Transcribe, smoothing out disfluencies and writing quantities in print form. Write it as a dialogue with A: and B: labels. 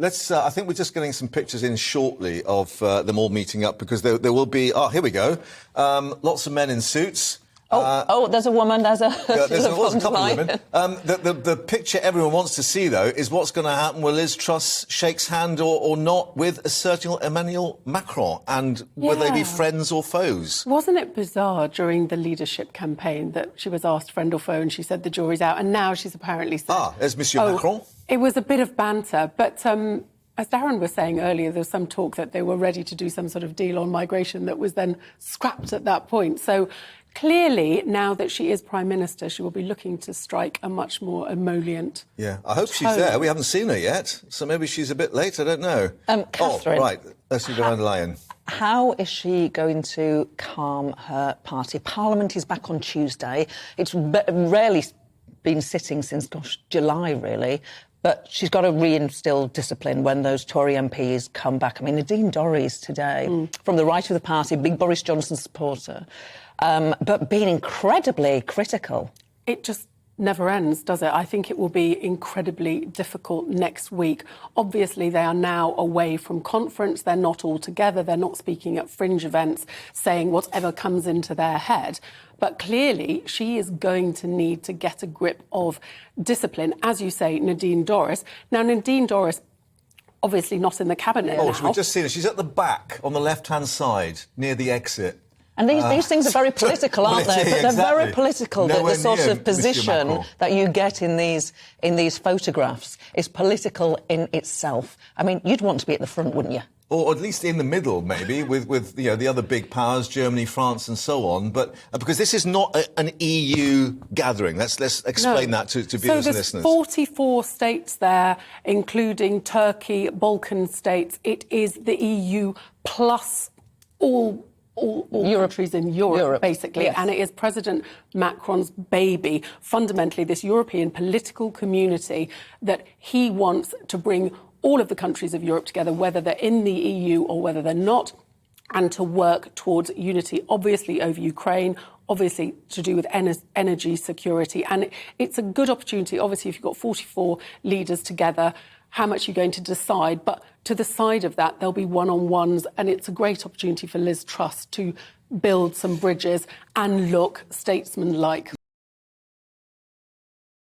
A: I think we're just getting some pictures in shortly of them all meeting up, because there will be... Oh, here we go. Lots of men in suits.
B: There's a woman. There's a
A: couple of women. The picture everyone wants to see, though, is what's going to happen when Liz Truss shakes hand or not with a certain Emmanuel Macron, and will they be friends or foes?
C: Wasn't it bizarre during the leadership campaign that she was asked friend or foe and she said the jury's out, and now she's apparently said...
A: there's Monsieur Macron?
C: It was a bit of banter, but... as Darren was saying earlier, there was some talk that they were ready to do some sort of deal on migration that was then scrapped at that point. So clearly, now that she is Prime Minister, she will be looking to strike a much more emollient
A: Yeah, I hope she's there. We haven't seen her yet, so maybe she's a bit late, I don't know.
B: Catherine.
A: Oh, right, let's go down the line.
B: How is she going to calm her party? Parliament is back on Tuesday. It's rarely been sitting since, July, really. But she's got to reinstil discipline when those Tory MPs come back. I mean, Nadine Dorries today, from the right of the party, big Boris Johnson supporter, but being incredibly critical.
C: It just never ends, does it? I think it will be incredibly difficult next week. Obviously, they are now away from conference. They're not all together. They're not speaking at fringe events, saying whatever comes into their head. But clearly, she is going to need to get a grip of discipline. As you say, Nadine Dorries. Now, Nadine Dorries, obviously not in the cabinet now.
A: We've just seen her. She's at the back, on the left-hand side, near the exit.
B: And these things are very political, aren't they? But they're very political. The sort of position that you get in these photographs is political in itself. I mean, you'd want to be at the front, wouldn't you?
A: Or at least in the middle, maybe, with the other big powers, Germany, France, and so on. But because this is not an EU gathering, let's explain that to viewers and listeners.
C: So there's 44 states there, including Turkey, Balkan states. It is the EU plus all countries in Europe, basically.
B: Yes.
C: And it is President Macron's baby. Fundamentally, this European political community that he wants to bring all of the countries of Europe together, whether they're in the EU or whether they're not, and to work towards unity, obviously over Ukraine, obviously to do with energy security. And it's a good opportunity, obviously, if you've got 44 leaders together, how much you're going to decide. But to the side of that, there'll be one-on-ones, and it's a great opportunity for Liz Truss to build some bridges and look statesman-like.